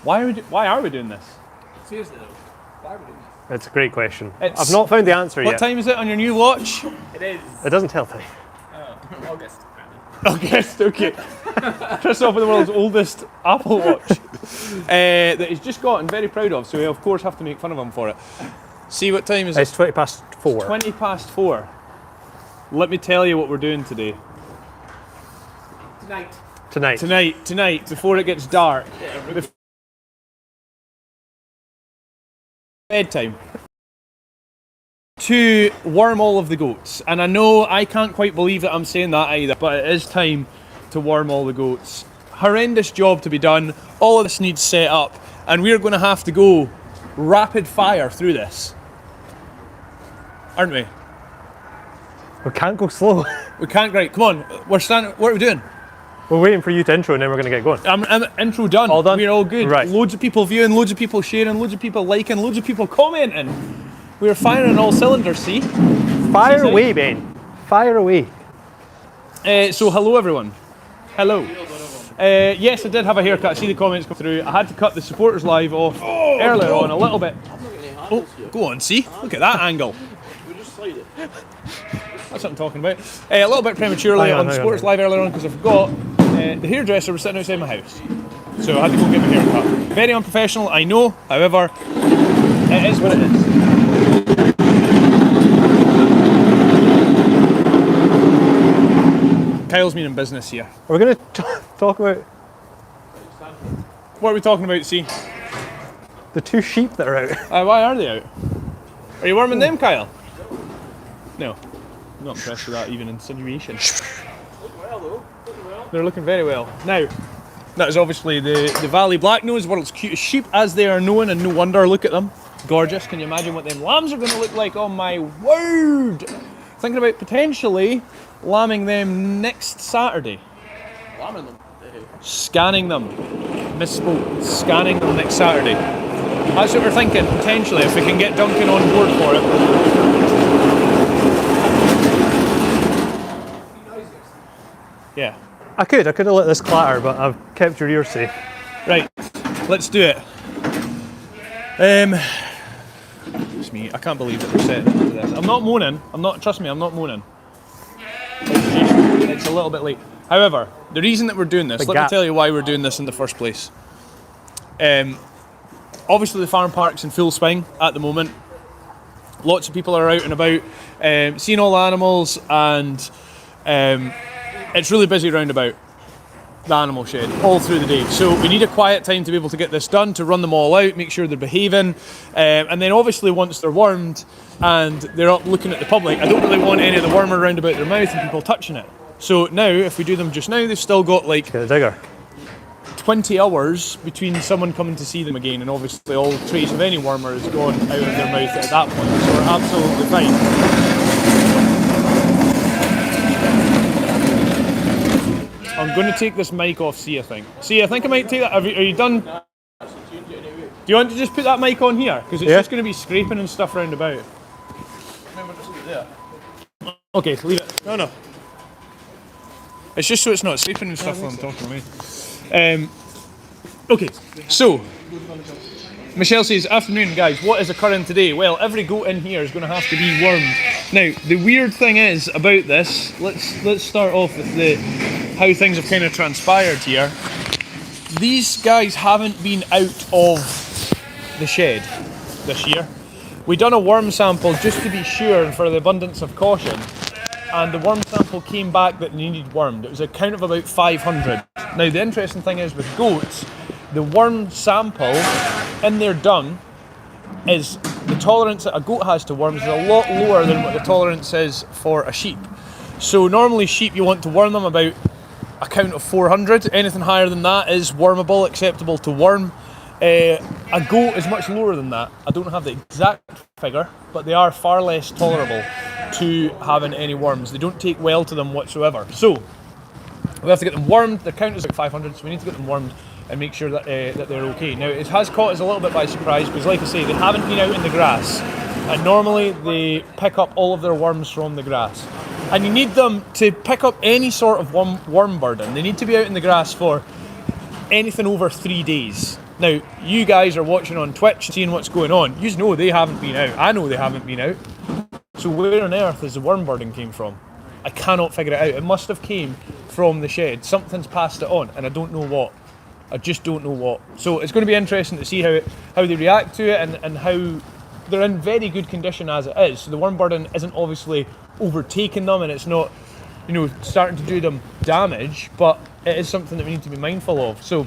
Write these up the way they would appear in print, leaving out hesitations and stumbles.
Why are we doing this? Seriously though, why are we doing this? It's a great question. I've not found the answer yet. What time is it on your new watch? It is. It doesn't tell time. August. August, okay. Christoph with the world's oldest Apple Watch that he's just got and very proud of, so we of course have to make fun of him for it. See what time is it? It's 20 past 4. It's 20 past 4. Let me tell you what we're doing today. Tonight, before it gets dark. Bedtime. To worm all of the goats. And I know I can't quite believe that I'm saying that either, but it is time to worm all the goats. Horrendous job to be done. All of this needs set up, and we're going to have to go rapid fire through this. Aren't we? We can't go slow. We can't, right, come on. We're standing, what are we doing? We're waiting for you to intro and then we're going to get going. I'm intro done. All done? We're all good. Right. Loads of people viewing, loads of people sharing, loads of people liking, loads of people commenting. We're firing on all cylinders, see? Fire away, Ben. Fire away. So hello everyone. Hello. Yes, I did have a haircut. I see the comments come through. I had to cut the supporters live off earlier on a little bit. Oh, go on, see? Look at that angle. We just slide it. That's what I'm talking about. A little bit prematurely on the supporters live earlier on because I forgot the hairdresser was sitting outside my house. So I had to go get my haircut. Very unprofessional, I know. However, it is what it is. Kyle's been in business here. We're going to talk about... What are we talking about, see? The 2 sheep that are out. Why are they out? Are you worming them, Kyle? No. I'm not impressed with that even insinuation. Look well though. Looking well. They're looking very well. Now, that is obviously the Valley Blacknose, world's cutest sheep as they are known, and no wonder, look at them. Gorgeous. Can you imagine what them lambs are going to look like? Oh my word! Thinking about potentially lambing them next Saturday. Lambing them. Scanning them. Misspoke. Scanning them next Saturday. That's what we're thinking, potentially, if we can get Duncan on board for it. Yeah. I could have let this clatter, but I've kept your ears safe. Right, let's do it. It's me, I can't believe that we're setting into this. I'm not moaning, trust me, I'm not moaning. It's a little bit late. However, the reason that we're doing this, let me tell you why we're doing this in the first place. Obviously the farm park's in full swing at the moment. Lots of people are out and about, seeing all the animals, and it's really busy round about the animal shed all through the day. So we need a quiet time to be able to get this done, to run them all out, make sure they're behaving, and then obviously once they're wormed and they're up looking at the public, I don't really want any of the worm around about their mouth and people touching it. So now, if we do them just now, they've still got like Get a digger. 20 hours between someone coming to see them again, and obviously all trace of any wormer is gone out of their mouth at that point, so we're absolutely fine. I'm going to take this mic off, see, I think. See, I think I might take that. Are you done? Do you want to just put that mic on here? Because it's just going to be scraping and stuff round about. Remember, just leave it there. Okay, leave it. No. It's just so it's not scraping and stuff while I'm talking to me. Okay, so Michelle says, afternoon guys, what is occurring today? Well, every goat in here is going to have to be wormed. Now, the weird thing is about this, let's start off with how things have kind of transpired here. These guys haven't been out of the shed this year. We done a worm sample just to be sure and for the abundance of caution, and the worm sample came back that needed wormed. It was a count of about 500. Now the interesting thing is with goats, the worm sample in their dung is the tolerance that a goat has to worms is a lot lower than what the tolerance is for a sheep. So normally sheep you want to worm them about a count of 400. Anything higher than that is wormable, acceptable to worm. A goat is much lower than that. I don't have the exact figure, but they are far less tolerable to having any worms. They don't take well to them whatsoever. So we have to get them wormed. Their count is like 500, so we need to get them wormed and make sure that that they're okay. Now it has caught us a little bit by surprise because, like I say, they haven't been out in the grass, and normally they pick up all of their worms from the grass. And you need them to pick up any sort of worm burden. They need to be out in the grass for anything over 3 days. Now, you guys are watching on Twitch, seeing what's going on. You know they haven't been out. I know they haven't been out. So where on earth is the worm burden came from? I cannot figure it out. It must have came from the shed. Something's passed it on, and I don't know what. I just don't know what. So it's going to be interesting to see how they react to it, and how they're in very good condition as it is. So the worm burden isn't obviously overtaking them, and it's not, starting to do them damage, but it is something that we need to be mindful of. So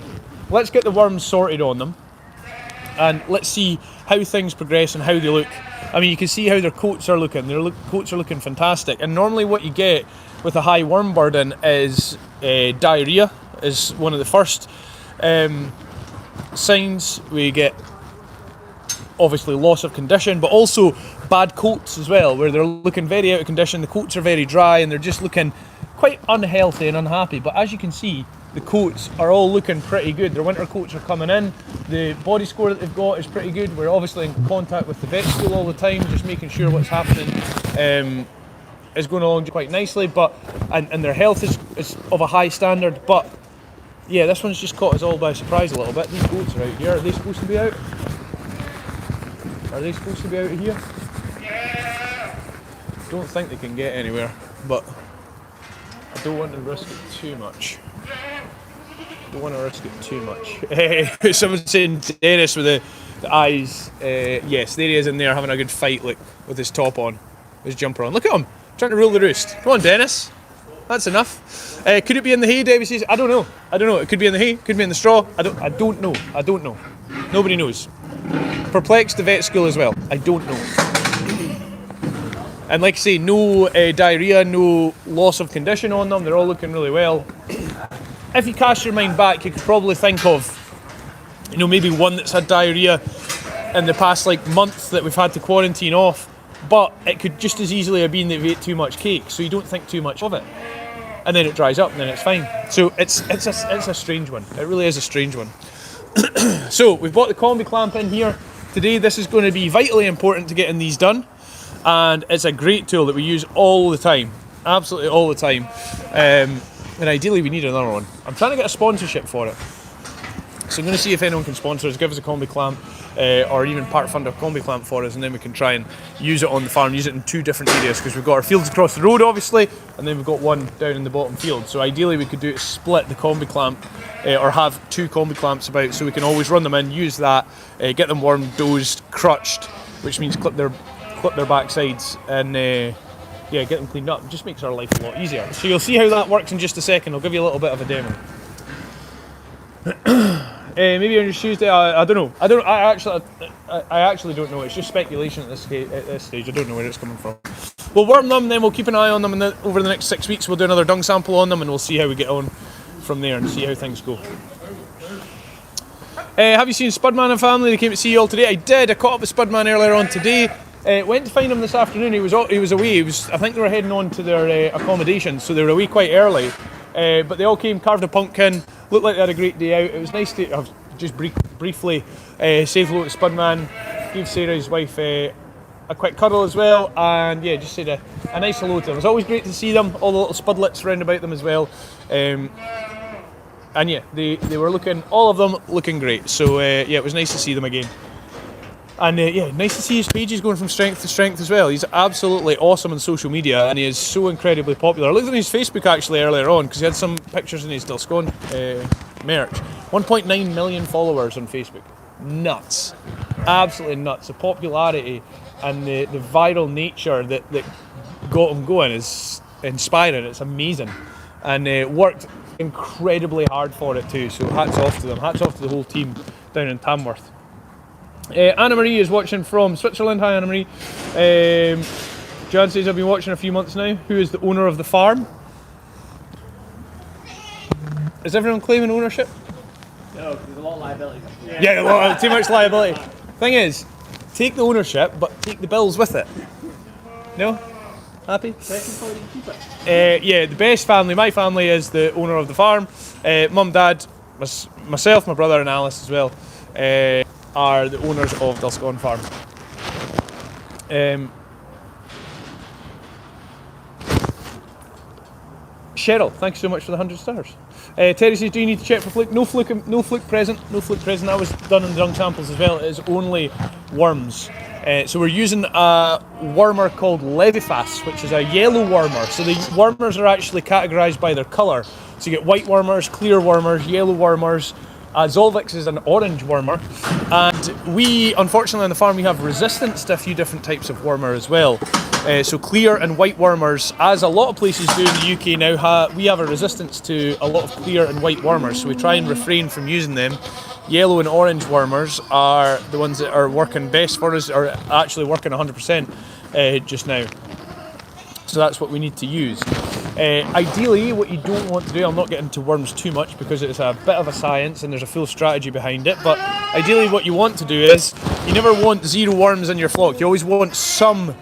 let's get the worms sorted on them, and let's see how things progress and how they look. I mean, you can see how their coats are looking. Their coats are looking fantastic. And normally what you get with a high worm burden is diarrhea is one of the first signs. We get obviously loss of condition, but also bad coats as well, where they're looking very out of condition. The coats are very dry and they're just looking quite unhealthy and unhappy. But as you can see, the coats are all looking pretty good. Their winter coats are coming in. The body score that they've got is pretty good. We're obviously in contact with the vet school all the time, just making sure what's happening is going along quite nicely. But and their health is of a high standard. But yeah, this one's just caught us all by surprise a little bit. These goats are out here. Are they supposed to be out? Are they supposed to be out of here? Don't think they can get anywhere, but I don't want to risk it too much. Don't want to risk it too much. Someone's saying Dennis with the eyes. Yes, there he is in there having a good fight, look, with his top on, his jumper on. Look at him, trying to rule the roost. Come on, Dennis. That's enough. Could it be in the hay, Debbie says? I don't know. It could be in the hay, could be in the straw. I don't know. Nobody knows. Perplexed the vet school as well. I don't know. And like I say, no diarrhea, no loss of condition on them. They're all looking really well. If you cast your mind back, you could probably think of, maybe one that's had diarrhea in the past month that we've had to quarantine off. But it could just as easily have been that we ate too much cake, so you don't think too much of it. And then it dries up and then it's fine. So it's a strange one. It really is a strange one. So we've bought the combi clamp in here. Today this is going to be vitally important to getting these done, and it's a great tool that we use all the time, absolutely all the time, and ideally we need another one. I'm trying to get a sponsorship for it, so I'm going to see if anyone can sponsor us, give us a combi clamp, or even part fund a combi clamp for us, and then we can try and use it on the farm, use it in two different areas, because we've got our fields across the road obviously, and then we've got one down in the bottom field. So ideally we could do it, split the combi clamp, or have two combi clamps about, so we can always run them in, use that, get them worm dosed, crutched, which means clip their backsides, and get them cleaned up. It just makes our life a lot easier. So you'll see how that works in just a second. I'll give you a little bit of a demo. Maybe on your Tuesday, I don't know. I actually don't know. It's just speculation at this stage. I don't know where it's coming from. We'll worm them, then we'll keep an eye on them, and over the next 6 weeks we'll do another dung sample on them, and we'll see how we get on from there and see how things go. Have you seen Spudman and family? They came to see you all today. I did. I caught up with Spudman earlier on today. Went to find him this afternoon. He was away. I think they were heading on to their accommodation, so they were away quite early. But they all came, carved a pumpkin, looked like they had a great day out. It was nice to just briefly say hello to Spudman, give Sarah, his wife, a quick cuddle as well, and yeah, just said a nice hello to them. It's always great to see them, all the little spudlets round about them as well. And yeah, they were all of them looking great. So yeah, it was nice to see them again. And yeah, nice to see his pages going from strength to strength as well. He's absolutely awesome on social media, and he is so incredibly popular. I looked on his Facebook actually earlier on, because he had some pictures in his Dilscon merch. 1.9 million followers on Facebook. Nuts. Absolutely nuts. The popularity and the viral nature that got him going is inspiring. It's amazing. And worked incredibly hard for it too, so hats off to them. Hats off to the whole team down in Tamworth. Anna Marie is watching from Switzerland. Hi Anna Marie. John says, I've been watching a few months now. Who is the owner of the farm? Is everyone claiming ownership? No, there's a lot of liability. Yeah, too much liability. Thing is, take the ownership, but take the bills with it. No? Happy? Yeah, the best family, my family, is the owner of the farm. Mum, Dad, myself, my brother and Alice as well, are the owners of Dilscon Farm. Cheryl, thank you so much for the 100 stars. Terry says, do you need to check for fluke? No fluke, no fluke present. No fluke present. That was done in the dung samples as well. It is only worms. So we're using a wormer called Levifas, which is a yellow wormer. So the wormers are actually categorised by their colour. So you get white wormers, clear wormers, yellow wormers. Zolvix is an orange wormer. And we, unfortunately on the farm, we have resistance to a few different types of wormer as well. So clear and white wormers, as a lot of places do in the UK now, we have a resistance to a lot of clear and white wormers, so we try and refrain from using them. Yellow and orange wormers are the ones that are working best for us, or actually working 100% just now. So that's what we need to use. Ideally, what you don't want to do, I'll not get into worms too much because it's a bit of a science and there's a full strategy behind it, but ideally what you want to do is, you never want 0 worms in your flock. You always want some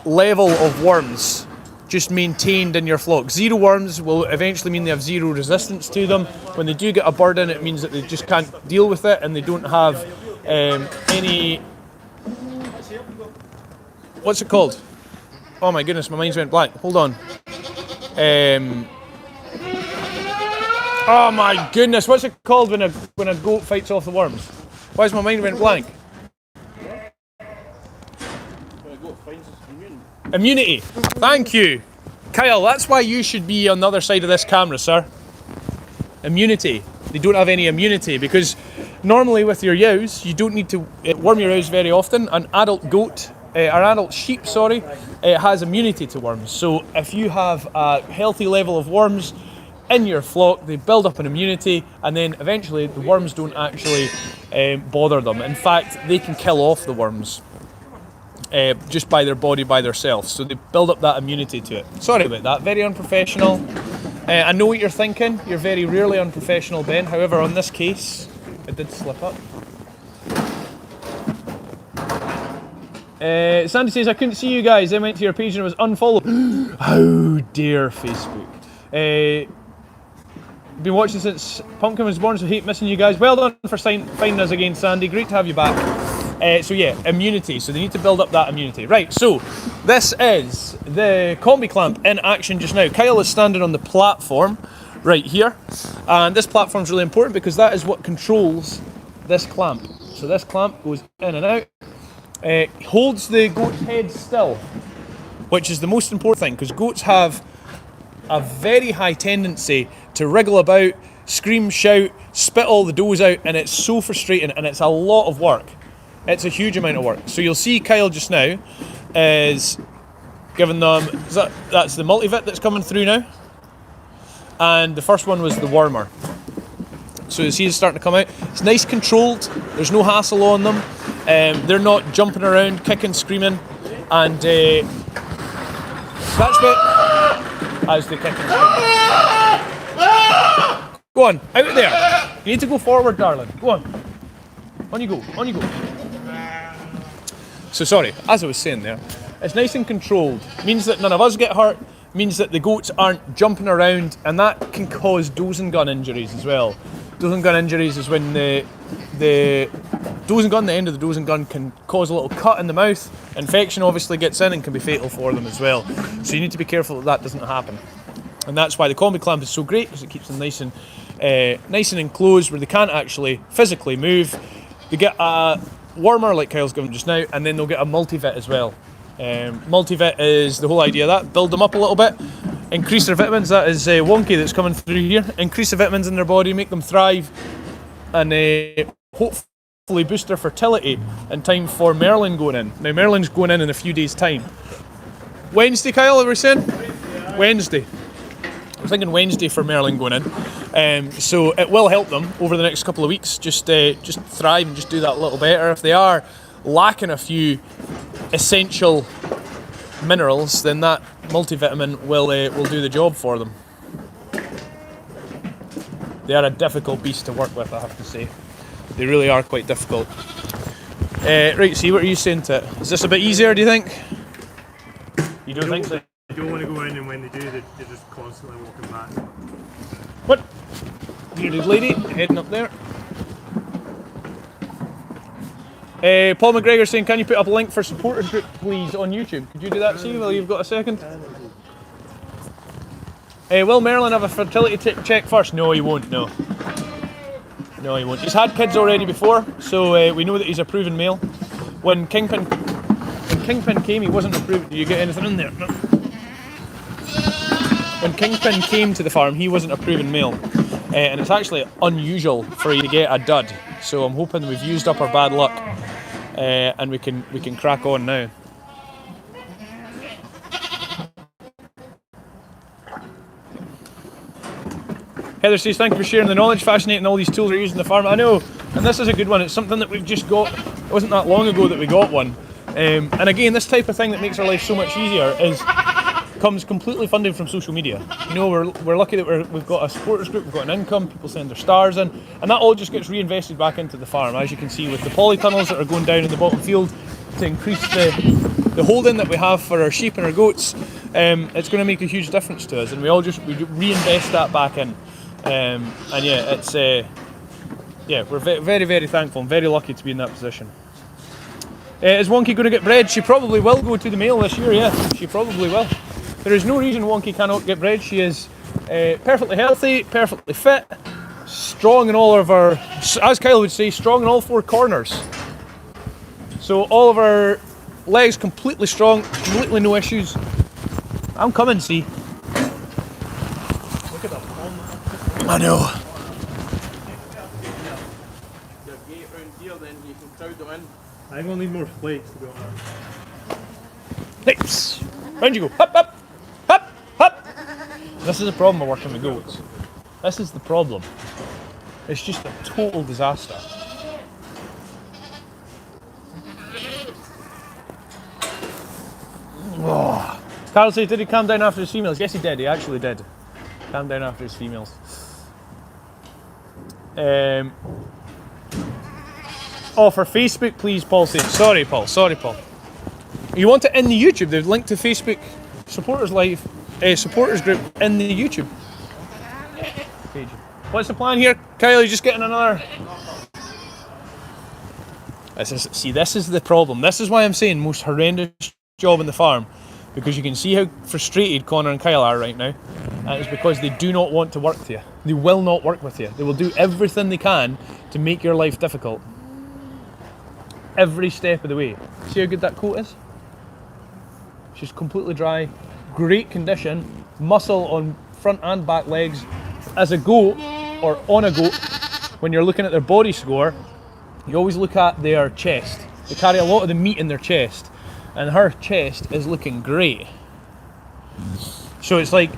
level of worms just maintained in your flock. 0 worms will eventually mean they have 0 resistance to them. When they do get a bird in, it means that they just can't deal with it and they don't have any... What's it called? Oh my goodness, my mind's went blank. Hold on. Oh my goodness, what's it called when a goat fights off the worms? Why has my mind went blank? Immunity. Thank you. Kyle, that's why you should be on the other side of this camera, sir. Immunity. They don't have any immunity because normally with your ewes, you don't need to worm your ewes very often. An adult goat, or adult sheep, sorry, has immunity to worms. So if you have a healthy level of worms in your flock, they build up an immunity and then eventually the worms don't actually bother them. In fact, they can kill off the worms. Just by their body, by themselves. So they build up that immunity to it. Sorry about that, very unprofessional. I know what you're thinking, you're very rarely unprofessional, Ben. However, on this case, it did slip up. Sandy says, I couldn't see you guys, I went to your page and it was unfollowed. How dare Facebook. Been watching since Pumpkin was born, so hate missing you guys. Well done for finding us again, Sandy, great to have you back. So yeah, immunity. So they need to build up that immunity. Right, so this is the combi clamp in action just now. Kyle is standing on the platform right here. And this platform is really important because that is what controls this clamp. So this clamp goes in and out. Holds the goat's head still, which is the most important thing because goats have a very high tendency to wriggle about, scream, shout, spit all the doughs out, and it's so frustrating and it's a lot of work. It's a huge amount of work. So you'll see Kyle just now is giving them, that's the multivit that's coming through now. And the first one was the warmer. So you see it's starting to come out. It's nice controlled, there's no hassle on them. They're not jumping around, kicking, screaming. And that's what, as they kick and scream. Go on, out of there. You need to go forward, darling. Go on. On you go, on you go. So sorry, as I was saying there, it's nice and controlled. Means that none of us get hurt, means that the goats aren't jumping around, and that can cause dozing gun injuries as well. Dozing gun injuries is when the dozing gun, the end of the dozing gun can cause a little cut in the mouth. Infection obviously gets in and can be fatal for them as well. So you need to be careful that that doesn't happen. And that's why the combi clamp is so great, because it keeps them nice and enclosed where they can't actually physically move. They get a warmer like Kyle's given just now, and then they'll get a multivit as well. Multivit is the whole idea of that. Build them up a little bit, increase their vitamins. That is wonky that's coming through here. Increase the vitamins in their body, make them thrive, and hopefully boost their fertility in time for Merlin going in. Now Merlin's going in a few days' time. Wednesday, Kyle, are we saying? Wednesday. I was thinking Wednesday for Merlin going in. So it will help them over the next couple of weeks just thrive and just do that a little better. If they are lacking a few essential minerals, then that multivitamin will do the job for them. They are a difficult beast to work with, I have to say. They really are quite difficult. Right, see, what are you saying to it? Is this a bit easier, do you think? You don't think so? You don't want to go in, and when they do, they're just constantly walking back. What? Bearded lady, heading up there. Paul McGregor saying, can you put up a link for supporter group, please, on YouTube? Could you do that, see, while you've got a second? Will Merlin have a fertility check first? No, he won't. No. No, he won't. He's had kids already before, so we know that he's a proven male. When Kingpin came, he wasn't a proven. Do you get anything in there? No. When Kingpin came to the farm, he wasn't a proven male, and it's actually unusual for you to get a dud. So I'm hoping we've used up our bad luck, and we can crack on now. Heather says, thank you for sharing the knowledge, fascinating all these tools are used in the farm. I know, and this is a good one. It's something that we've just got. It wasn't that long ago that we got one. And again, this type of thing that makes our life so much easier comes completely funded from social media. You know, we're lucky that we've got a supporters group, we've got an income, people send their stars in, and that all just gets reinvested back into the farm. As you can see with the polytunnels that are going down in the bottom field to increase the holding that we have for our sheep and our goats, it's going to make a huge difference to us, and we reinvest that back in. And yeah, it's we're very, very thankful and very lucky to be in that position. Is Wonky going to get bred? She probably will go to the male this year, yeah, she probably will. There is no reason Wonky cannot get bred. She is perfectly healthy, perfectly fit, strong in all of our, as Kyle would say, strong in all four corners. So all of our legs completely strong, completely no issues. I'm coming, see. Look at that. I know. The gate round here, then you can crowd them in. I think we'll need more flakes to be honest. Nice. Round you go. Hop, hop, hop, hop. This is the problem with working with goats. This is the problem. It's just a total disaster. Oh. Carl says, did he calm down after his females? Yes, he did. He actually did. Calm down after his females. Oh, for Facebook, please, Paul says. Sorry, Paul. Sorry, Paul. You want it in the YouTube? They've linked to Facebook supporters live, supporters group in the YouTube page. What's the plan here, Kyle? You're just getting another. This is the problem. This is why I'm saying most horrendous job in the farm, because you can see how frustrated Connor and Kyle are right now. And it's because they do not want to work with you. They will not work with you. They will do everything they can to make your life difficult. Every step of the way. See how good that coat is? She's completely dry, great condition, muscle on front and back legs. As a goat, or on a goat, when you're looking at their body score, you always look at their chest. They carry a lot of the meat in their chest, and her chest is looking great. So it's like,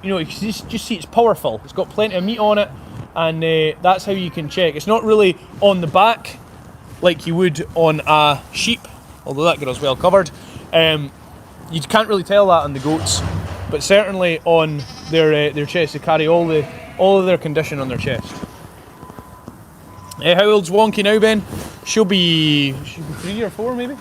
you know, you just see it's powerful. It's got plenty of meat on it, and that's how you can check. It's not really on the back like you would on a sheep, although that girl's well covered. You can't really tell that on the goats, but certainly on their chest, they carry all of their condition on their chest. How old's Wonky now, Ben? She'll be 3 or 4 maybe.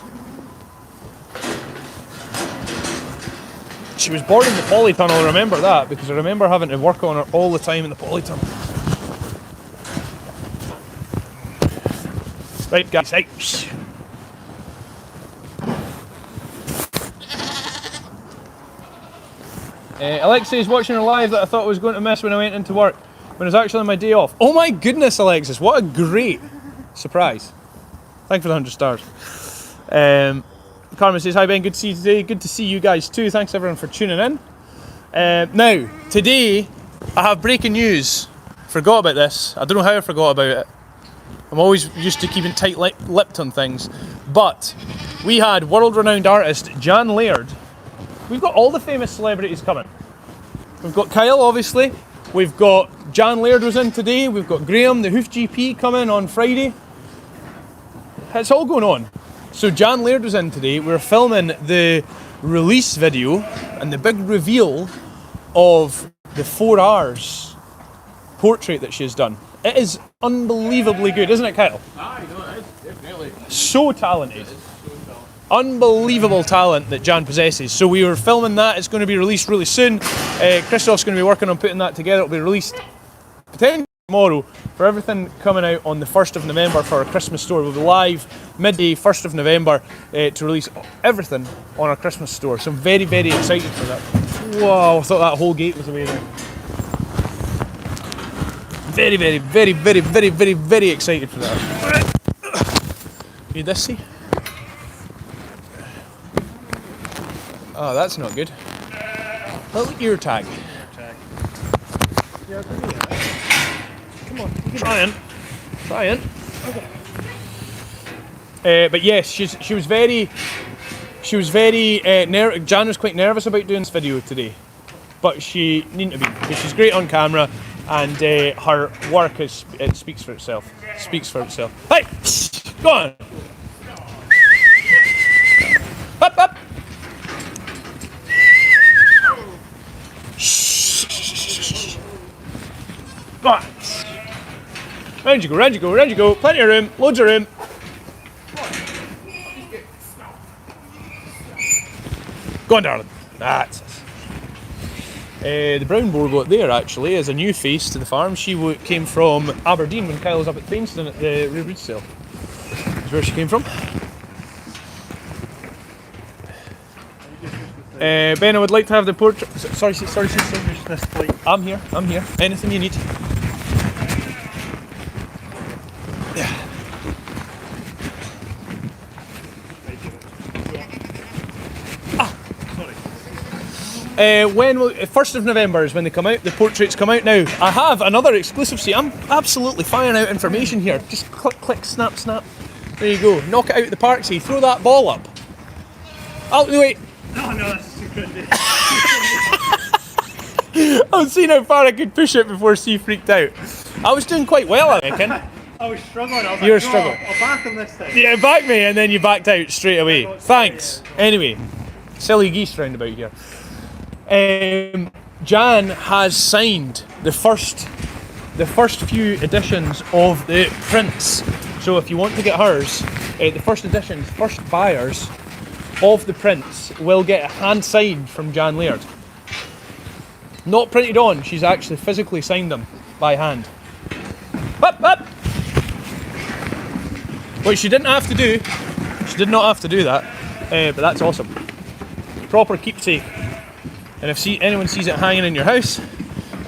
She was born in the polytunnel, I remember that, because I remember having to work on her all the time in the polytunnel. Right, guys, out. Alexis watching her live that I thought I was going to miss when I went into work, when it was actually my day off. Oh my goodness, Alexis, what a great surprise. Thank you for the 100 stars. Carmen says, hi Ben, good to see you today. Good to see you guys too. Thanks everyone for tuning in. Now, today I have breaking news. Forgot about this. I don't know how I forgot about it. I'm always used to keeping tight-lipped on things. But we had world-renowned artist Jan Laird. We've got all the famous celebrities coming. We've got Kyle, obviously. We've got Jan Laird was in today. We've got Graham, the Hoof GP, coming on Friday. It's all going on. So Jan Laird was in today. We're filming the release video and the big reveal of the 4 hours portrait that she's done. It is unbelievably good, isn't it, Kyle? Aye, no, it is, definitely. So talented. Unbelievable talent that Jan possesses. So we were filming that. It's going to be released really soon. Christoph's going to be working on putting that together. It'll be released potentially tomorrow for everything coming out on the 1st of November for our Christmas store. We'll be live midday 1st of November to release everything on our Christmas store. So I'm very, very excited for that. Whoa, I thought that whole gate was away there. Very, very, very, very, very, very, very excited for that. Need this, see? Oh, that's not good. Little ear tag. Yeah, I'll do that. Come on. Trying. But yes, she was very Jan was quite nervous about doing this video today, but she needn't to be because she's great on camera and her work speaks for itself. Hey, go on. Up, up. Go on. Round you go. Plenty of room, loads of room. Go on, darling. That's it. The brown boar goat there actually is a new face to the farm. She came from Aberdeen when Kyle was up at Painston at the Rear Breed sale. That's where she came from. Ben, I would like to have the portrait. Sorry. This plate. I'm here. Anything you need. When 1st of November is when they come out, the portraits come out. Now, I have another exclusive, see, I'm absolutely firing out information here. Just click, snap. There you go, knock it out of the park, see, throw that ball up. Out of the way. No, that's too good. I've seen how far I could push it before C freaked out. I was doing quite well, I reckon. I was struggling. You were struggling. I'll back him this time. Yeah, back me, and then you backed out straight away. Thanks. Anyway, silly geese round about here. Jan has signed the first few editions of the prints. So if you want to get hers, the first buyers of the prints will get a hand signed from Jan Laird. Not printed on, she's actually physically signed them by hand. Up! Which she didn't have to do. She did not have to do that, but that's awesome. Proper keepsake. And if anyone sees it hanging in your house,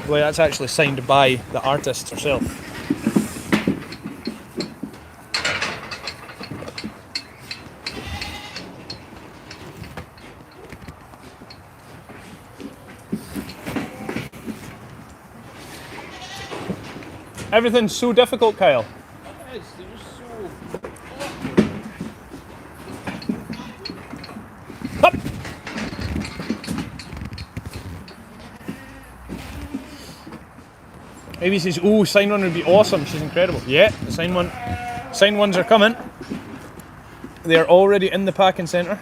well, that's actually signed by the artist herself. Everything's so difficult, Kyle. They're just so... Up! Maybe says, "Oh, sign one would be awesome. She's incredible." Yeah, the sign ones are coming. They're already in the packing centre,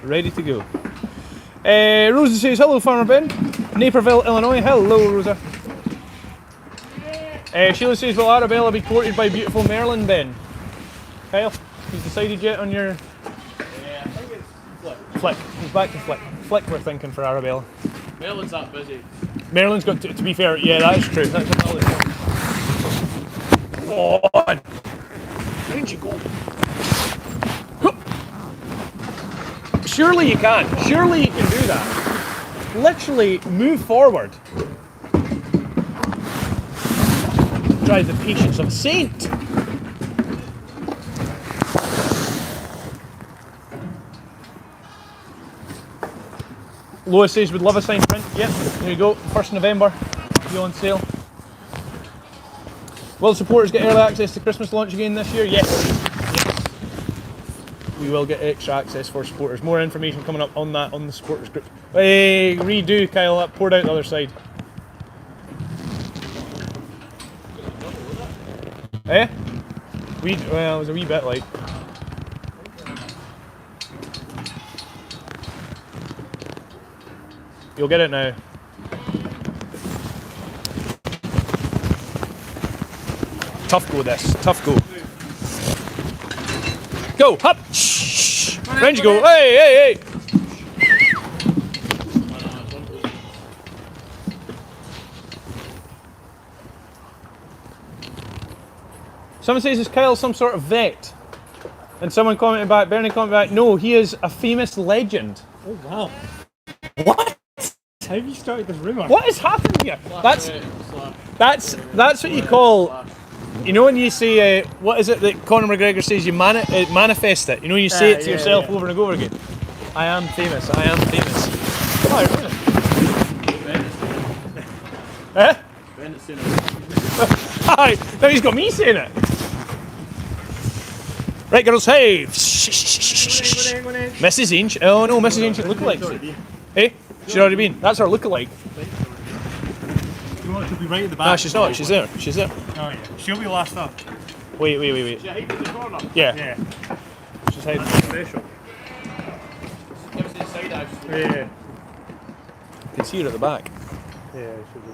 ready to go. Rosa says, "Hello, Farmer Ben, Naperville, Illinois." Hello, Rosa. Sheila says, "Will Arabella be courted by beautiful Merlin, Ben?" Kyle, you've decided yet on your? Yeah, I think it's Flick. He's back to Flick. Flick, we're thinking for Arabella. Merlin's that busy. Merlin's got to be fair, yeah, that is true. That's another thing. On. Where'd you go? Surely you can. Surely you can do that. Literally move forward. Drive the patience of a saint. Lois says, "Would love a signed print." Yep, there you go. 1st November, be on sale. Will supporters get early access to Christmas launch again this year? Yes. We will get extra access for supporters. More information coming up on that on the supporters group. Hey, redo, Kyle. That poured out the other side. Eh? Well, it was a wee bit like. You'll get it now. Tough go this. Tough go. Go! Hop! Shh! Round you go. Hey! Someone says, "Is Kyle some sort of vet?" And someone commented back, Bernie commented back, "No, he is a famous legend." Oh wow. What? How have you started this rumour? What has happened here? That's Slap. what you call. You know when you say what is it that Conor McGregor says? You manifest it. You know you say it to yourself over and over again. I am famous. I am famous. Oh, really? Eh? Hi. Now he's got me saying it. Right, girls. Hey. Mrs. Ancient. Oh no, Mrs. Ancient lookalike. Hey, she's already been. That's our lookalike. You want to be right at the back? Nah, she's not. She's there. She's there. Oh yeah. She'll be last up. Wait. Should I hide in the corner? Yeah. Yeah. She's hiding. Special. Give us the side eye. Yeah. You can see her at the back. Yeah, she'll be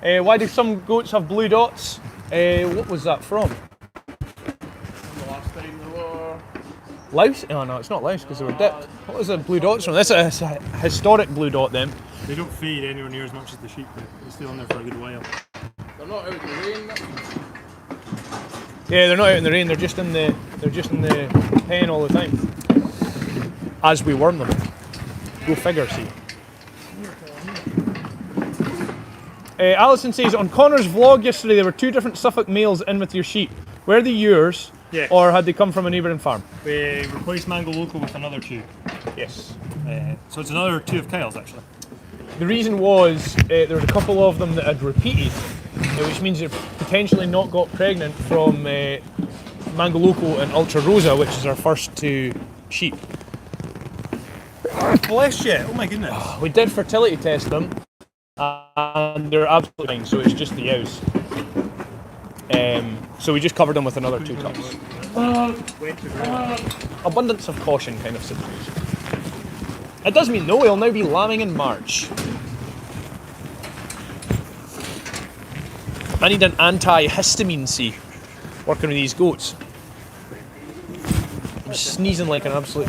there. Why do some goats have blue dots? What was that from? The last time they were. Louse? Oh no, it's not louse because they were dipped. What was the blue dots from? That's a historic blue dot then. They don't feed anywhere near as much as the sheep do. They stay on there for a good while. They're not out in the rain. Yeah, they're not out in the rain. They're just in the pen all the time. As we worm them. Go figure, see. Alison says, on Connor's vlog yesterday there were 2 different Suffolk males in with your sheep. Were they yours? Yes. Or had they come from a neighbouring farm? We replaced Mango Loco with another 2. Yes. So it's another 2 of Kyle's actually. The reason was there were a couple of them that had repeated, which means they've potentially not got pregnant from Mango Loco and Ultra Rosa, which is our first 2 sheep. Bless you! Oh my goodness. We did fertility test them, and they're absolutely fine, so it's just the ewes. So we just covered them with another 2 tubs. Abundance of caution kind of situation. It does mean though, he'll now be lambing in March. I need an antihistamine C working with these goats. I'm sneezing like an absolute...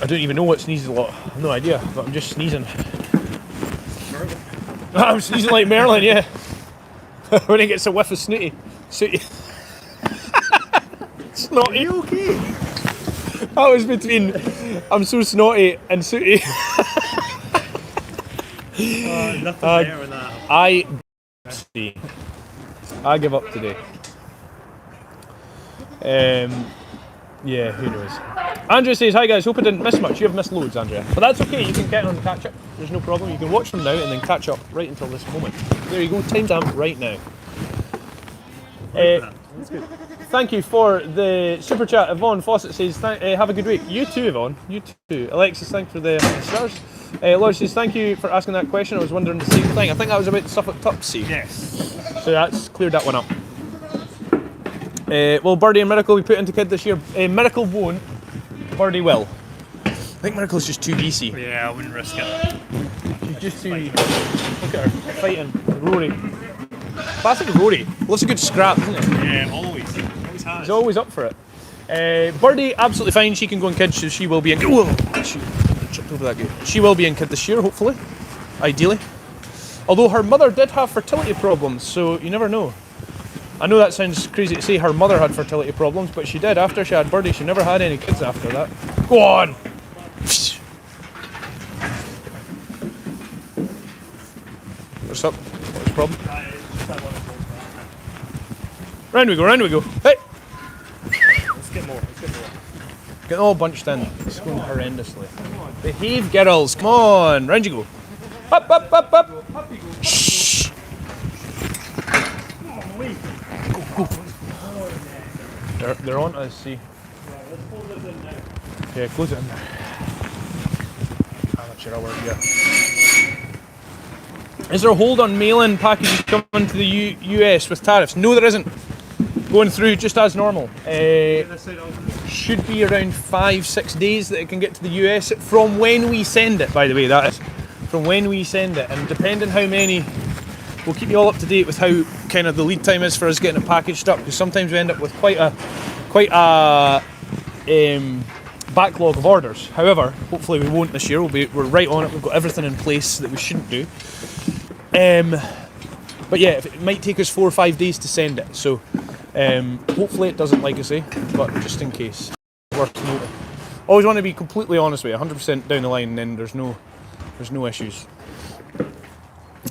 I don't even know what sneezes a lot. I have no idea, but I'm just sneezing. I'm sneezing like Merlin, yeah. When he gets a whiff of snooty. Snooty. Snotty. Are you okay? That was between I'm so snotty and sooty. Nothing better than that. I give up today. Yeah, who knows. Andrea says, hi guys, hope I didn't miss much. You have missed loads, Andrea. But that's okay, you can get on the catch up. There's no problem. You can watch them now and then catch up right until this moment. There you go, timestamp right now. That's good. Thank you for the super chat. Yvonne Fawcett says, have a good week. You too, Yvonne. You too. Alexis, thanks for the stars. Laura says, thank you for asking that question. I was wondering the same thing. I think that was about Suffolk Tupsy. Yes. So that's cleared that one up. Will Birdie and Miracle be put into kid this year? Miracle won't. Birdie will. I think Miracle's just too beasy. Yeah, I wouldn't risk it. She's just too... Look at her, fighting. Rory. Classic Rory. Loves a good scrap, isn't it? Yeah, always. Always has. He's always up for it. Birdie, absolutely fine. She can go in kid, so she will be in... Whoa! She tripped over that gate. She will be in kid this year, hopefully. Ideally. Although her mother did have fertility problems, so you never know. I know that sounds crazy to say her mother had fertility problems, but she did after she had Birdie. She never had any kids after that. Go on! What's up? What's the problem? Round we go, round we go. Hey! Let's get more. Get all bunched in. It's going horrendously. Behave, girls. Come on. Round you go. Up, up, up, up. Shh. Go. They're on us, see. Yeah, close it in there. Amateur hour here. Is there a hold on mail-in packages coming to the US with tariffs? No, there isn't. Going through just as normal. Should be around 5-6 days that it can get to the US from when we send it, by the way, that is. From when we send it. And depending how many, we'll keep you all up to date with how kind of the lead time is for us getting it packaged up, because sometimes we end up with quite a backlog of orders. However, hopefully we won't this year. We're right on it. We've got everything in place that we shouldn't do. But yeah, it might take us 4 or 5 days to send it. So hopefully it doesn't, like I say, but just in case. Worth noting. Always want to be completely honest with you, 100% down the line, and then there's no issues.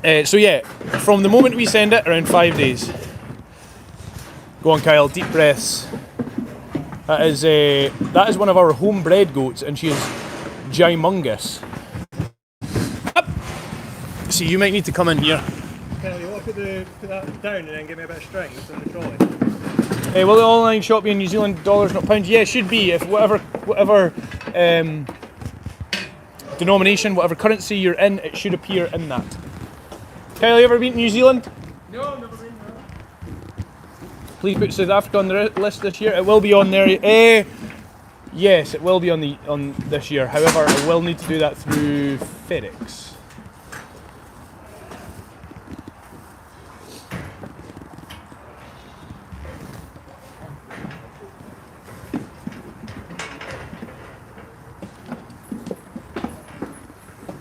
So yeah, from the moment we send it, around 5 days. Go on, Kyle, deep breaths. That is one of our homebred goats, and she is gymongous. Up. So you might need to come in here. Kyle, you want to put that down and then give me a bit of string that's in the trolley? Will the online shop be in New Zealand dollars, not pounds? Yeah, it should be. If whatever denomination, whatever currency you're in, it should appear in that. Kyle, you ever been to New Zealand? No, never been there. Please put South Africa on the list this year. It will be on there. Yes, it will be on this year. However, I will need to do that through FedEx.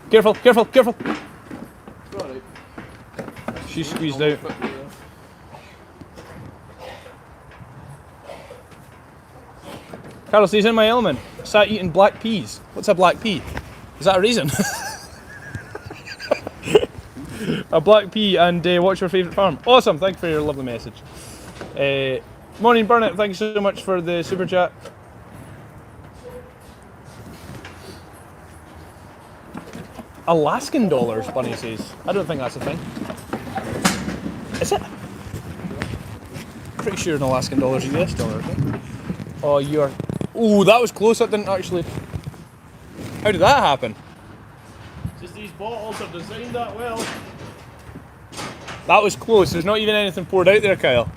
Careful, careful, careful. Right. She's squeezed out. Carol stays in my element. Sat eating black peas. What's a black pea? Is that a reason? A black pea, and what's your favourite farm? Awesome, thank you for your lovely message. Morning Burnett, thank you so much for the super chat. Alaskan dollars, Bunny says. I don't think that's a thing. Is it? Pretty sure an Alaskan dollar is a US dollar, isn't it? Oh, you're... Oh, that was close. That didn't actually... How did that happen? Just these bottles are designed that well. That was close. There's not even anything poured out there, Kyle.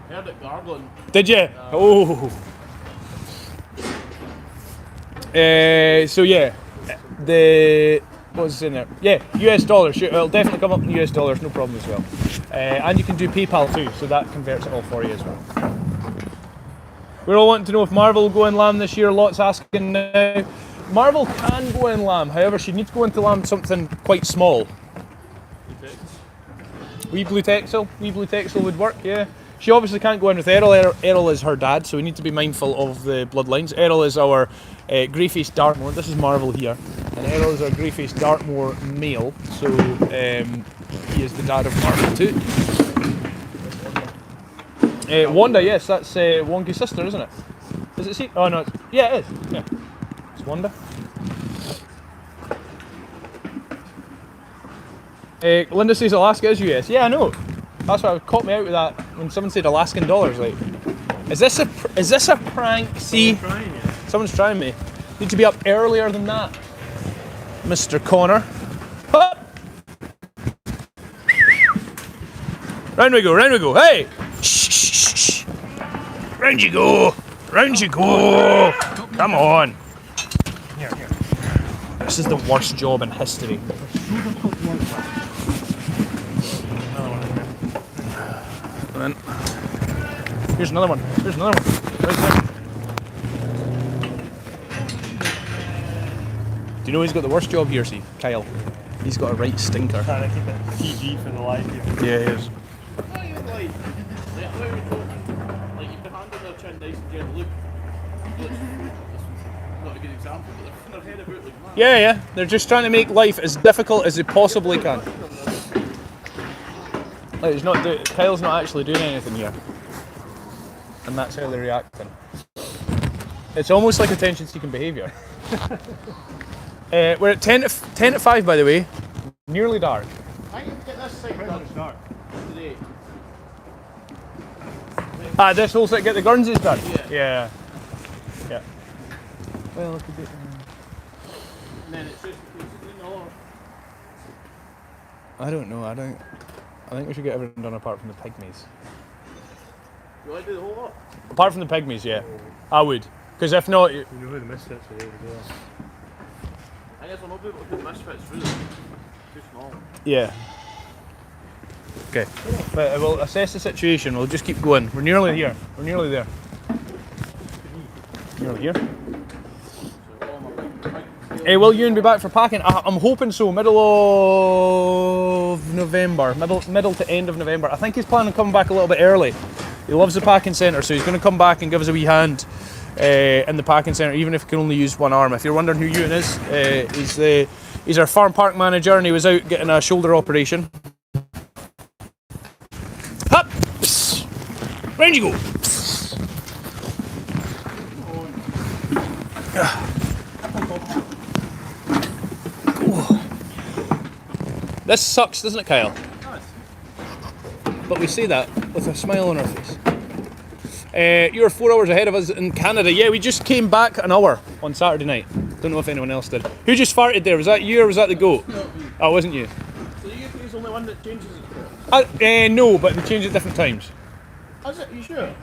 Heard it gargling. Did you? Oh. So yeah, what was in there? Yeah, US dollars. Sure, it'll definitely come up in US dollars, no problem as well. And you can do PayPal too, so that converts it all for you as well. We're all wanting to know if Marvel will go in lamb this year. Lots asking now. Marvel can go in lamb, however, she needs to go into lamb something quite small. Wee Blue Texel would work, yeah. She obviously can't go in with Errol. Errol is her dad, so we need to be mindful of the bloodlines. Errol is our grey-faced Dartmoor. This is Marvel here. And Errol is our grey-faced Dartmoor male, so he is the dad of Marvel too. Wanda, yes, that's Wonky's sister, isn't it? Is it? Oh no, yeah, it is. Yeah, it's Wanda. Linda says Alaska is US. Yeah, I know. That's why it caught me out with that when someone said Alaskan dollars. Like, is this a prank? See, someone's trying me. Need to be up earlier than that, Mr. Connor. Up. Round we go, round we go. Hey, shh, shh, shh. Round you go, round you go. Come on. Here, here. This is the worst job in history. Here's another one. Here's another one. Do you know he's got the worst job here, see? Kyle. He's got a right stinker. Trying to keep it PG for the live here. Yeah, he is. Not even like you can handle their chin nice and gentle. Look, not a good example, but they're putting their head about like that. Yeah, yeah. They're just trying to make life as difficult as they possibly can. Like, Kyle's not actually doing anything here. And that's how they're reacting. It's almost like attention-seeking behaviour. We're at 10 to 5, by the way. Nearly dark. I can get this side done today. This whole set, get the Guernseys done? Yeah. Yeah. Well, it could be... And then it's just or... I don't know, I think we should get everything done apart from the pygmies. You want to do the whole lot? Apart from the pygmies, yeah. I would. Because if not... You know who the misfits are there as well. I guess we'll not be able to put misfits through them. Too small. Yeah. Okay. But we'll assess the situation. We'll just keep going. We're nearly here. We're nearly there. Nearly here. Hey, will Ewan be back for packing? I'm hoping so. Middle of November. Middle to end of November. I think he's planning on coming back a little bit early. He loves the packing centre, so he's going to come back and give us a wee hand in the packing centre, even if you can only use one arm. If you're wondering who Ewan is, he's our farm park manager, and he was out getting a shoulder operation. Up! Round you go! This sucks, doesn't it, Kyle? But we say that with a smile on our face. You're 4 hours ahead of us in Canada. Yeah, we just came back an hour on Saturday night. Don't know if anyone else did. Who just farted there? Was that you or was that the goat? Oh, it wasn't you. So the UK is the only one that changes it? No, but they change at different times. Is it? Are you sure?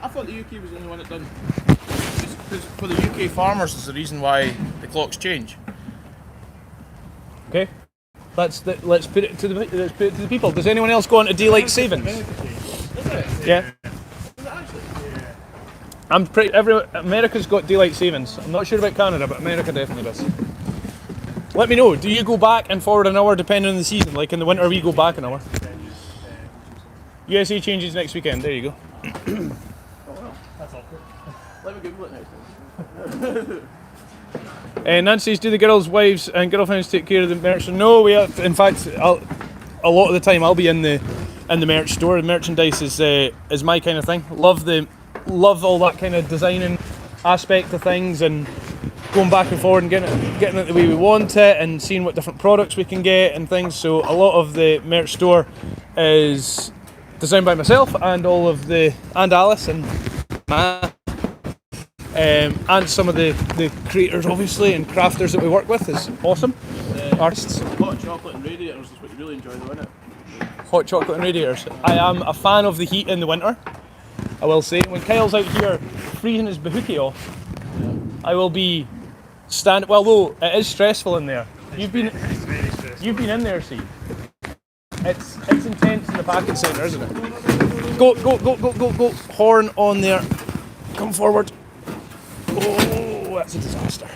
I thought the UK was the only one that done. Because for the UK farmers is the reason why the clocks change. Okay. Let's put it to the people. Does anyone else go on to daylight savings? Is it? Yeah. Is it actually? Yeah. America's got daylight savings. I'm not sure about Canada, but America definitely does. Let me know. Do you go back and forward an hour depending on the season? Like in the winter, we go back an hour. USA changes next weekend. There you go. Oh well. That's awkward. Let me Google it next time. Nancy's, do the girls' wives and girlfriends take care of the merch? No, we have. In fact, a lot of the time I'll be in the merch store. Merchandise is my kind of thing. Love all that kind of designing aspect of things and going back and forward and getting it the way we want it and seeing what different products we can get and things. So a lot of the merch store is designed by myself and and Alice and Matt. And some of the creators, obviously, and crafters that we work with is awesome. Artists. Hot chocolate and radiators is what you really enjoy, though, isn't it? Hot chocolate and radiators. I am a fan of the heat in the winter, I will say. When Kyle's out here freezing his bahookie off, I will be well, though, it is stressful in there. It's very stressful. You've been in there, see. It's intense in the packing centre, isn't it? Go. Horn on there. Come forward. Oh, that's a disaster.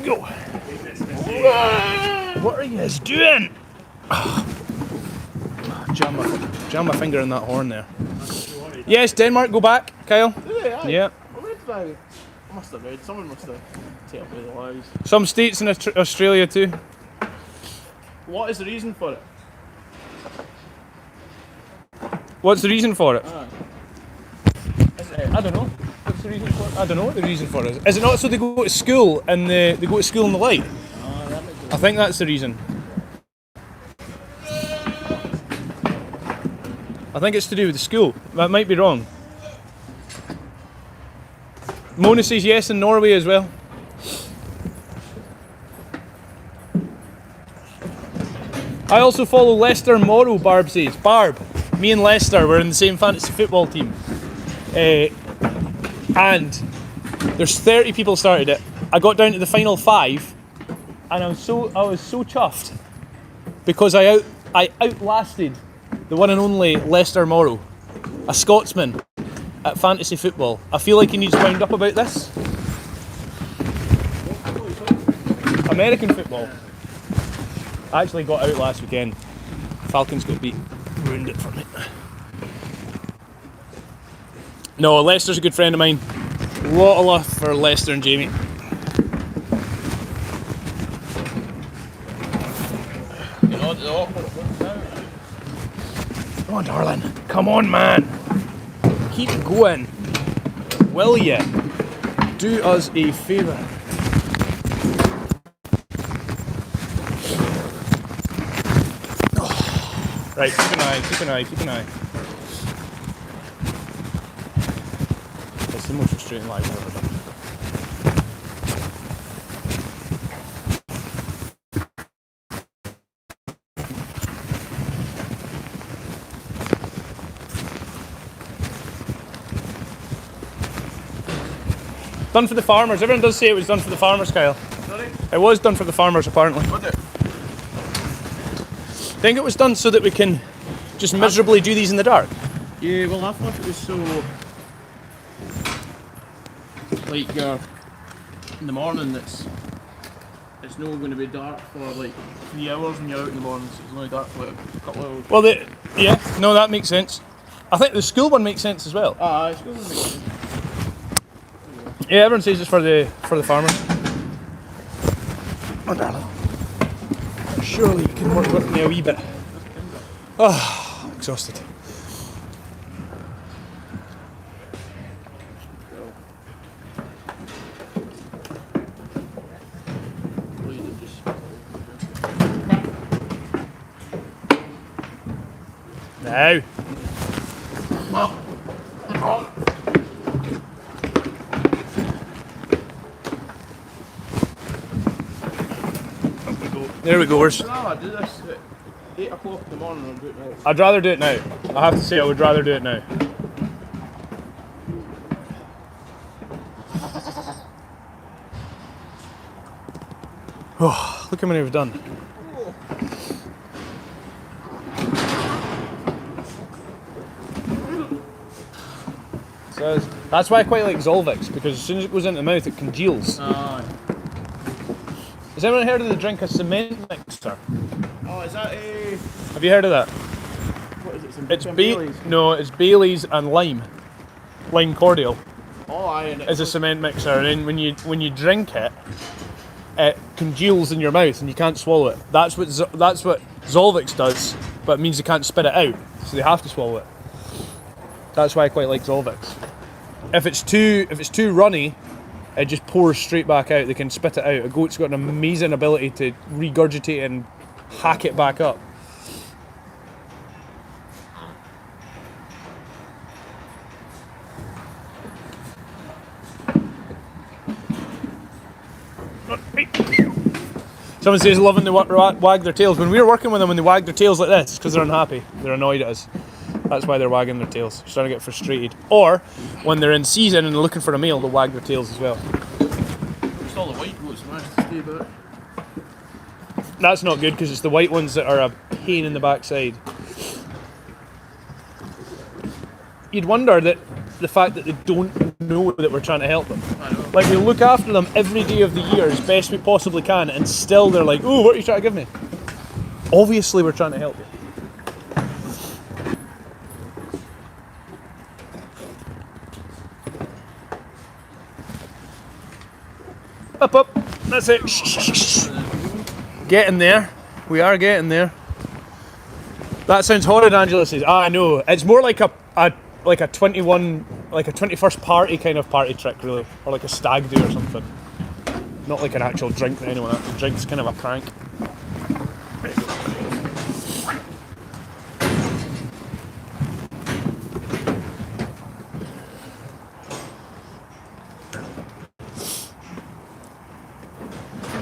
Go. What are you guys doing? Jam my finger in that horn there. Yes, Denmark, go back, Kyle. Yeah. Someone must have taken away the lives. Some states in Australia too. What is the reason for it? What's the reason for it? I don't know. What's the reason for it? I don't know what the reason for it is. Is it not so they go to school and they go to school in the light? I think that's the reason. I think it's to do with the school. That might be wrong. Mona says yes in Norway as well. I also follow Leicester Morrow, Barb says. Barb, me and Leicester were in the same fantasy football team. And there's 30 people started it. I got down to the final 5 and I was so chuffed because I outlasted the one and only Leicester Morrow, a Scotsman at fantasy football. I feel like he needs wound up about this. American football. I actually got out last weekend. Falcons got beat. Ruined it for me. No, Leicester's a good friend of mine. A lot of love for Leicester and Jamie. Come on, darling. Come on, man. Keep going. Will ya? Do us a favour. Right, keep an eye. That's the most frustrating live I've ever done. Done for the farmers. Everyone does say it was done for the farmers, Kyle. Sorry? It was done for the farmers, apparently. Was it? I think it was done so that we can just miserably do these in the dark. Yeah, well, I thought it was so. Like, in the morning, it's it's not going to be dark for like 3 hours when you're out in the mornings. It's only dark for like a couple of hours. Well, yeah, no, that makes sense. I think the school one makes sense as well. It's going to make sense. Yeah, everyone says it's for the farmers. Oh, darling. Surely you can work with me a wee bit. Oh, exhausted. Now. There we go. I do this at 8 o'clock in the morning and do it now. I'd rather do it now. I have to say I would rather do it now. Oh, look how many we've done. So that's why I quite like Zolvix, because as soon as it goes into the mouth it congeals. Has anyone heard of the drink a cement mixer? Oh, is that a... Have you heard of that? What is it? It's No, it's Bailey's and lime. Lime cordial. Oh, aye. And It's a cement mixer, and then when you drink it, it congeals in your mouth and you can't swallow it. That's what Zolvix does, but it means they can't spit it out, so they have to swallow it. That's why I quite like Zolvix. If it's too runny, it just pours straight back out. They can spit it out. A goat's got an amazing ability to regurgitate and hack it back up. Someone says loving the wag their tails. When we're working with them, when they wag their tails like this, it's because they're unhappy. They're annoyed at us. That's why they're wagging their tails. They're starting to get frustrated. Or when they're in season and they're looking for a meal, they'll wag their tails as well. Just all the white goats managed to stay about. That's not good because it's the white ones that are a pain in the backside. You'd wonder that the fact that they don't know that we're trying to help them. I know. Like, we look after them every day of the year as best we possibly can, and still they're like, "Oh, what are you trying to give me?" Obviously, we're trying to help you. Up. That's it. Getting there. We are getting there. That sounds horrid, Angela says. I know. It's more like a 21st party kind of party trick, really, or like a stag do or something. Not like an actual drink that anyone actually drinks. It's kind of a prank.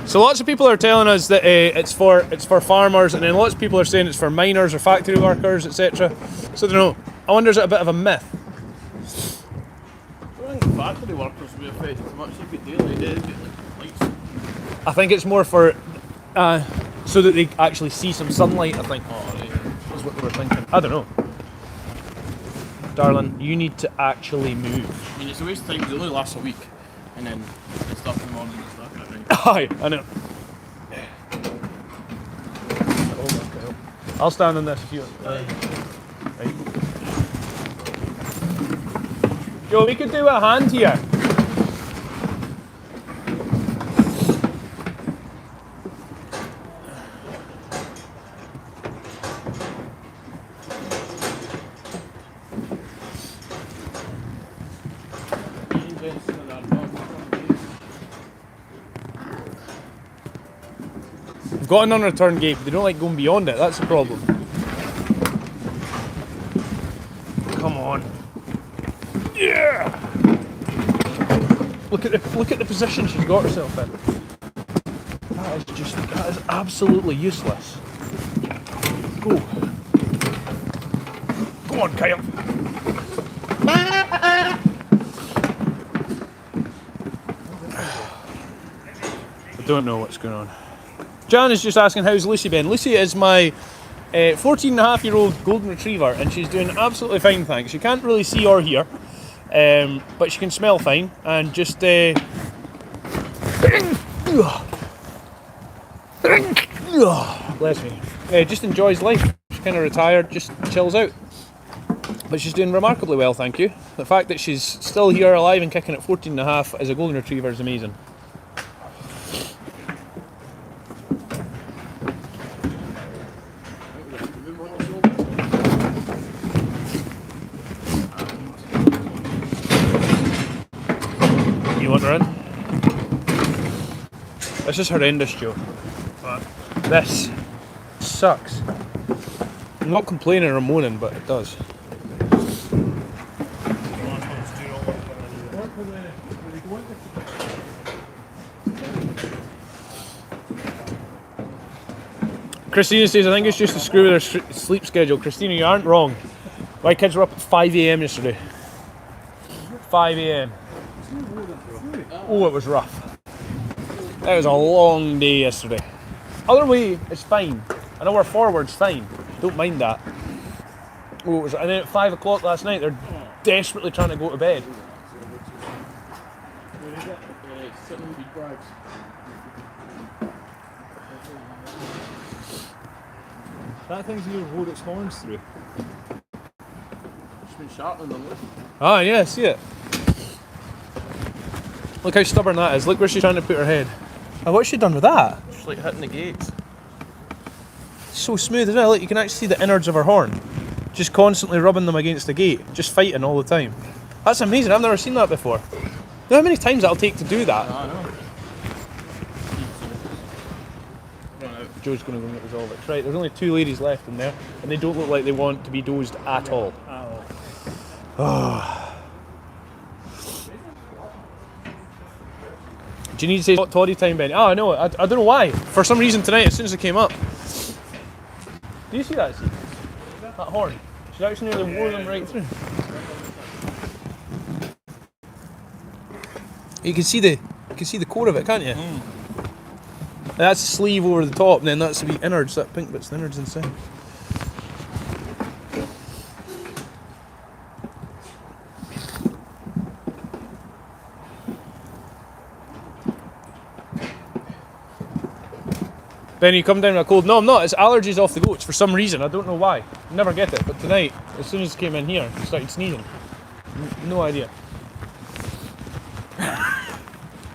So lots of people are telling us that it's for farmers, and then lots of people are saying it's for miners or factory workers, etc. So I don't know. I wonder, is it a bit of a myth? I don't think factory workers will be affected too much. They get daily, they get like lights. I think it's more for so that they actually see some sunlight. I think. Oh, right. Is what they were thinking. I don't know. Darling, you need to actually move. I mean, it's a waste of time because it only lasts a week, and then it's stuff in the morning and stuff. Aye, I know. I'll stand on this if you want. Right. Yo, we could do a hand here. We've got an unreturned gate, but they don't like going beyond it. That's the problem. Come on. Yeah. Look at the position she's got herself in. That is absolutely useless. Go. Go on, Kyle. I don't know what's going on. Jan is just asking, how's Lucy been? Lucy is my 14-and-a-half-year-old golden retriever, and she's doing absolutely fine, thanks. She can't really see or hear, but she can smell fine, and just Bless me. Just enjoys life. She's kind of retired, just chills out. But she's doing remarkably well, thank you. The fact that she's still here alive and kicking at 14 and a half as a golden retriever is amazing. You want her in? This is horrendous, Joe. This sucks. I'm not complaining or moaning, but it does. Christina says, I think it's just to screw with her sleep schedule. Christina, you aren't wrong. My kids were up at 5 a.m. yesterday. 5 a.m. Oh, it was rough. It was a long day yesterday. Other way, it's fine. I know our forward's fine. Don't mind that. Oh, it was, and then at 5 o'clock last night, they're desperately trying to go to bed. That thing's going to hold its horns through. It's been sharpening them, look. Ah, yeah, see it. Look how stubborn that is. Look where she's trying to put her head. Oh, what's she done with that? It's like hitting the gates. It's so smooth as well. Look, you can actually see the innards of her horn. Just constantly rubbing them against the gate. Just fighting all the time. That's amazing. I've never seen that before. You know how many times that'll take to do that? I know. Joe's going to go and get the Zolvix. Right, there's only 2 ladies left in there, and they don't look like they want to be dozed at all. Oh. Do you need to say toddy time, Ben? Oh, I know. I don't know why. For some reason tonight, as soon as it came up. Do you see that? See? That horn? She's actually nearly wore them right through. You can see the core of it, can't you? Mm. That's the sleeve over the top, and then that's the innards, that pink bit's the innards inside. Then you come down with a cold. No, I'm not. It's allergies off the goats for some reason. I don't know why. I never get it. But tonight, as soon as it came in here, I started sneezing. No idea.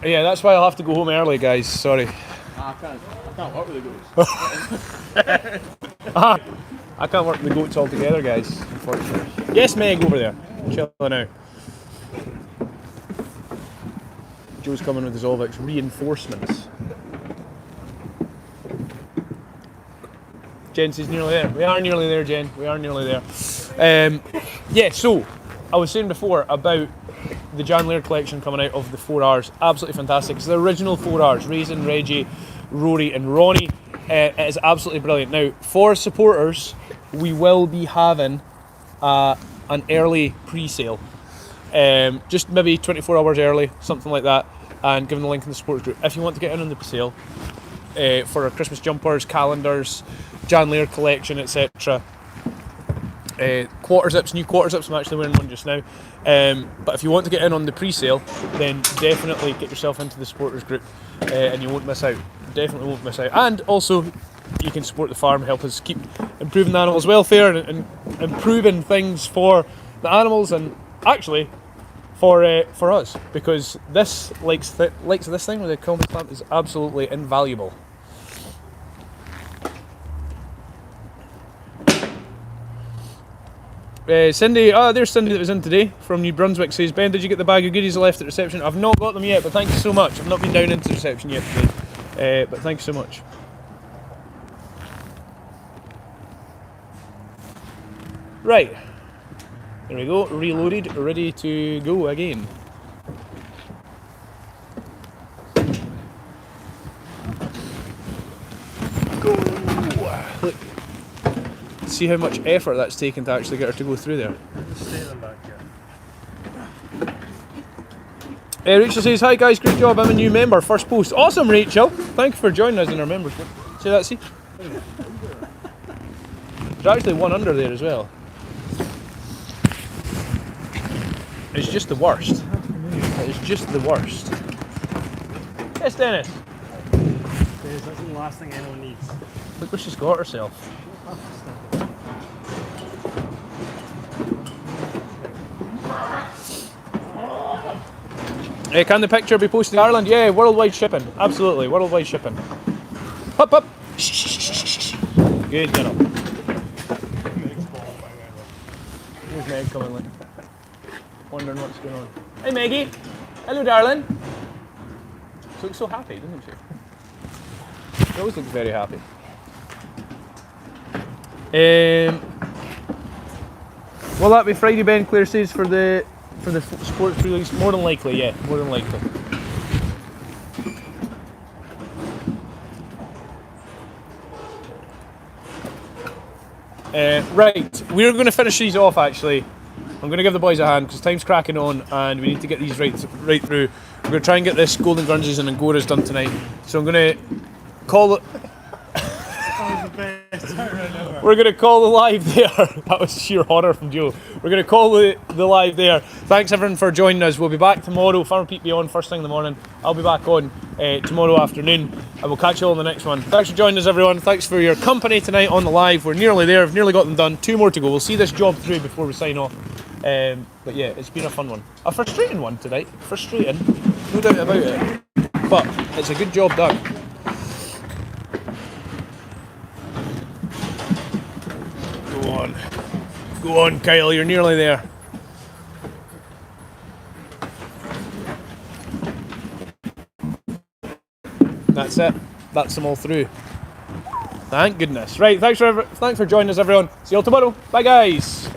Yeah, that's why I'll have to go home early, guys. Sorry. I can't work with the goats. I can't work with the goats altogether, guys, unfortunately. Yes, Meg, over there. Chilling out. Joe's coming with his Zolvix reinforcements. Jen says nearly there. We are nearly there, Jen. We are nearly there. Yeah, so I was saying before about the Jan Laird collection coming out of the 4Rs. Absolutely fantastic. It's the original 4Rs. Raisin, Reggie, Rory and Ronnie. It is absolutely brilliant. Now, for supporters, we will be having an early pre-sale. Just maybe 24 hours early, something like that. And given the link in the supporters group. If you want to get in on the pre-sale for our Christmas jumpers, calendars, Jan Laird collection, etc. Quarter zips, new quarter zips. I'm actually wearing one just now. But if you want to get in on the pre-sale, then definitely get yourself into the supporters group, and you won't miss out. Definitely won't miss out. And also, you can support the farm, help us keep improving the animals' welfare and improving things for the animals, and actually for us, because this likes this thing with the combi clamp is absolutely invaluable. Cindy, there's Cindy that was in today from New Brunswick, says, Ben, did you get the bag of goodies I left at reception? I've not got them yet, but thank you so much. I've not been down into reception yet today, but thank you so much. Right, there we go, reloaded, ready to go again. Go! Look. See how much effort that's taken to actually get her to go through there. Rachel says, hi guys, great job, I'm a new member, first post. Awesome, Rachel, thank you for joining us in our members group. See that, see? There's actually one under there as well. It's just the worst. It's just the worst. Yes, Dennis. is. That's the last thing anyone needs. Look what she's got herself. Can the picture be posted to Ireland? Yeah, worldwide shipping. Absolutely, worldwide shipping. Up, up. Shh, shh, shh, shh, shh. Good girl. Here's Meg coming, like, wondering what's going on. Hey, Maggie. Hello, darling. She looks so happy, doesn't she? She always looks very happy. Will that be Friday, Ben? Claire says for the sports release. More than likely, yeah. More than likely. Right, we're going to finish these off. Actually, I'm going to give the boys a hand because time's cracking on, and we need to get these right through. We're going to try and get this Golden Grunges and Angoras done tonight. So I'm going to call it. We're going to call the live there. That was sheer horror from Joe. We're going to call the live there. Thanks everyone for joining us. We'll be back tomorrow. Farmer Pete be on first thing in the morning. I'll be back on tomorrow afternoon. And we'll catch you all in the next one. Thanks for joining us, everyone. Thanks for your company tonight on the live. We're nearly there. We've nearly got them done. 2 more to go. We'll see this job through before we sign off. But yeah, it's been a fun one. A frustrating one tonight. Frustrating. No doubt about it. But it's a good job done. Go on, Kyle, you're nearly there. That's it. That's them all through. Thank goodness. Right, thanks for joining us, everyone. See you all tomorrow. Bye, guys.